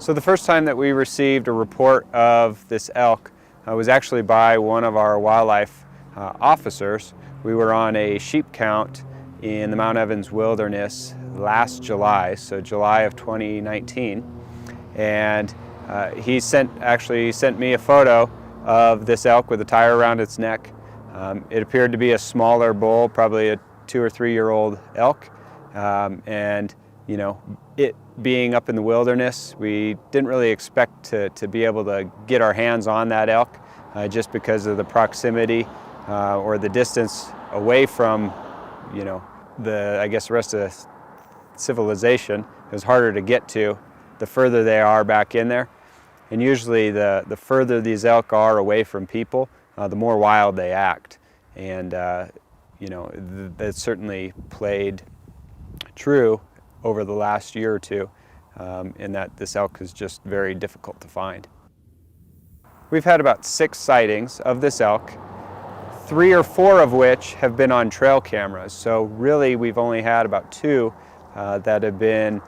So the first time that we received a report of this elk was actually by one of our wildlife officers. We were on a sheep count in the Mount Evans wilderness last July, so July of 2019, and he sent me a photo of this elk with a tire around its neck. It appeared to be a smaller bull, probably a 2 or 3 year old elk, and you know, it being up in the wilderness, we didn't really expect to be able to get our hands on that elk just because of the proximity or the distance away from, you know, I guess the rest of civilization. It was harder to get to the further they are back in there. And usually the further these elk are away from people, the more wild they act. And you know, that certainly played true over the last year or two, in that this elk is just very difficult to find. We've had about 6 sightings of this elk, 3 or 4 of which have been on trail cameras. So really we've only had about 2 that have been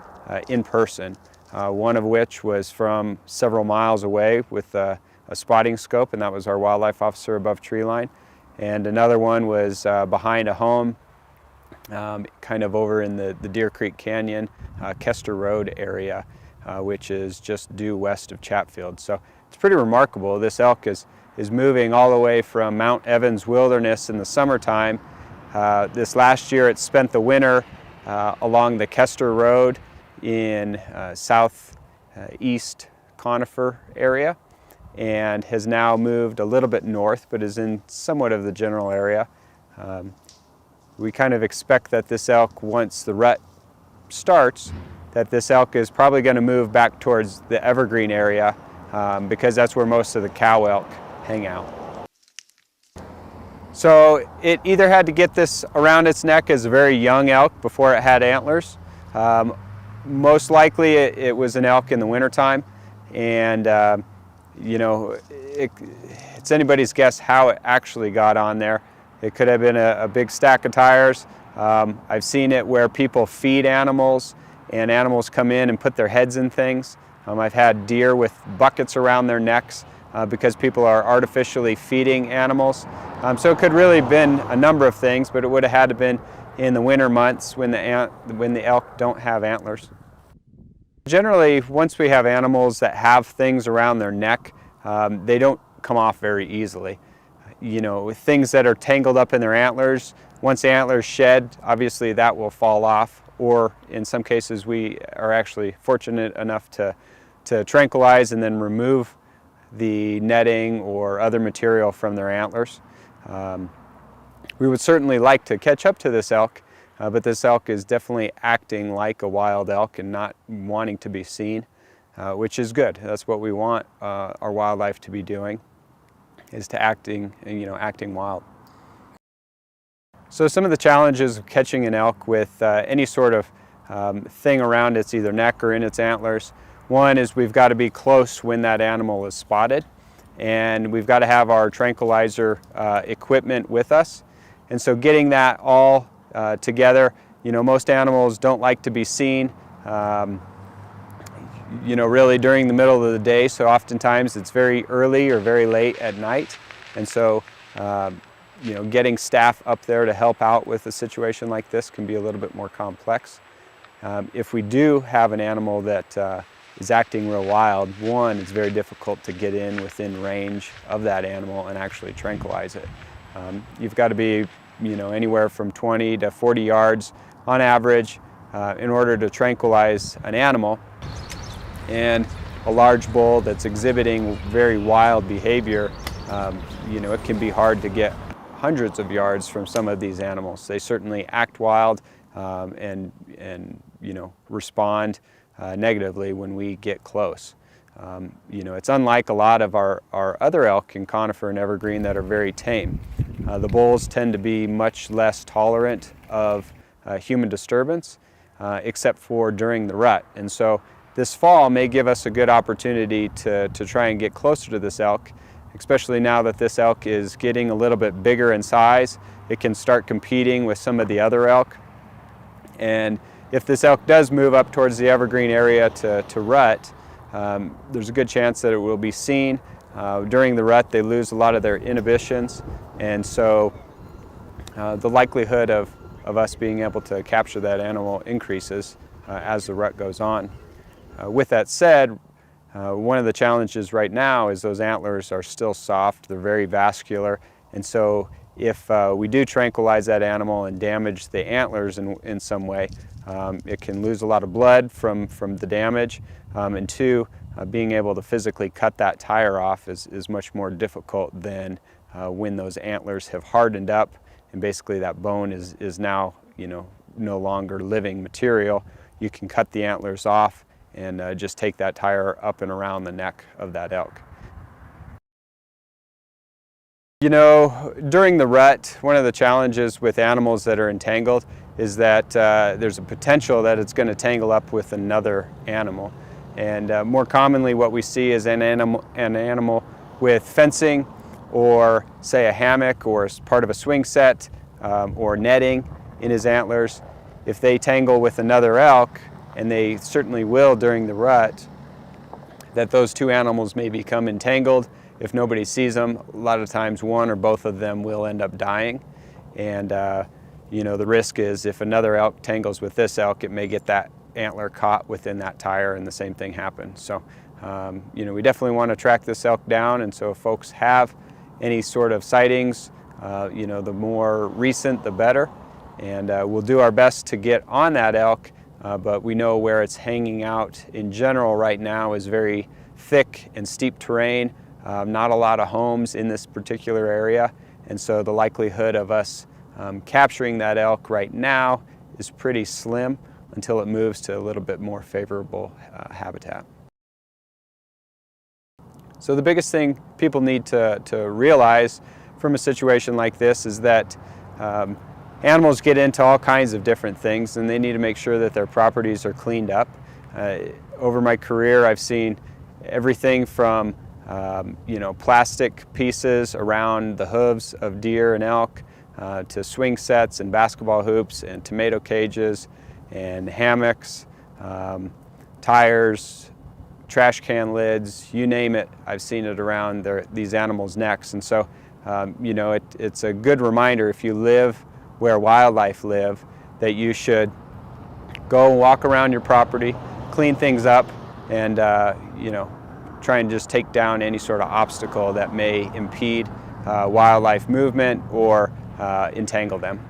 in person. One of which was from several miles away with a spotting scope, and that was our wildlife officer above tree line. And another one was behind a home, kind of over in the Deer Creek Canyon, Kester Road area, which is just due west of Chatfield. So it's pretty remarkable. This elk is moving all the way from Mount Evans wilderness in the summertime. This last year it spent the winter along the Kester Road in southeast Conifer area, and has now moved a little bit north, but is in somewhat of the general area. We kind of expect that this elk, once the rut starts, that this elk is probably going to move back towards the evergreen area because that's where most of the cow elk hang out. So it either had to get this around its neck as a very young elk before it had antlers. Most likely it was an elk in the wintertime, and you know, it's anybody's guess how it actually got on there. It could have been a big stack of tires. I've seen it where people feed animals and animals come in and put their heads in things. I've had deer with buckets around their necks because people are artificially feeding animals. So it could really have been a number of things, but it would have had to have been in the winter months when the elk don't have antlers. Generally, once we have animals that have things around their neck, they don't come off very easily. You know, things that are tangled up in their antlers, once the antlers shed, obviously that will fall off, or in some cases we are actually fortunate enough to tranquilize and then remove the netting or other material from their antlers. We would certainly like to catch up to this elk, but this elk is definitely acting like a wild elk and not wanting to be seen, which is good. That's what we want our wildlife to be doing, is to acting wild. So some of the challenges of catching an elk with any sort of thing around its either neck or in its antlers. One is we've got to be close when that animal is spotted, and we've got to have our tranquilizer equipment with us. And so getting that all together, you know, most animals don't like to be seen, you know, really during the middle of the day. So oftentimes it's very early or very late at night. And so, you know, getting staff up there to help out with a situation like this can be a little bit more complex. If we do have an animal that is acting real wild, one, it's very difficult to get in within range of that animal and actually tranquilize it. You've got to be, you know, anywhere from 20 to 40 yards on average in order to tranquilize an animal. And a large bull that's exhibiting very wild behavior, you know, it can be hard to get hundreds of yards from some of these animals. They certainly act wild and you know, respond negatively when we get close. You know, it's unlike a lot of our other elk in conifer and evergreen that are very tame. The bulls tend to be much less tolerant of human disturbance, except for during the rut. And so this fall may give us a good opportunity to try and get closer to this elk, especially now that this elk is getting a little bit bigger in size. It can start competing with some of the other elk. And if this elk does move up towards the evergreen area to rut, there's a good chance that it will be seen. During the rut, they lose a lot of their inhibitions, and so the likelihood of us being able to capture that animal increases as the rut goes on. With that said, one of the challenges right now is those antlers are still soft, they're very vascular, and so if we do tranquilize that animal and damage the antlers in some way, it can lose a lot of blood from the damage, and two, being able to physically cut that tire off is much more difficult than when those antlers have hardened up and basically that bone is now, no longer living material. You can cut the antlers off and just take that tire up and around the neck of that elk. During the rut, one of the challenges with animals that are entangled is that there's a potential that it's going to tangle up with another animal. And more commonly what we see is an animal with fencing, or say a hammock, or as part of a swing set, or netting in his antlers. If they tangle with another elk, and they certainly will during the rut, that those two animals may become entangled. If nobody sees them, a lot of times one or both of them will end up dying. And the risk is if another elk tangles with this elk, it may get that antler caught within that tire and the same thing happens. So we definitely want to track this elk down, and so if folks have any sort of sightings, the more recent the better, and we'll do our best to get on that elk, but we know where it's hanging out in general right now is very thick and steep terrain, not a lot of homes in this particular area, and so the likelihood of us capturing that elk right now is pretty slim until it moves to a little bit more favorable habitat. So the biggest thing people need to realize from a situation like this is that animals get into all kinds of different things, and they need to make sure that their properties are cleaned up. Over my career, I've seen everything from plastic pieces around the hooves of deer and elk, to swing sets and basketball hoops and tomato cages and hammocks, tires, trash can lids, you name it. I've seen it around these animals' necks. And so, it's a good reminder, if you live where wildlife live, that you should go and walk around your property, clean things up, and try and just take down any sort of obstacle that may impede wildlife movement or entangle them.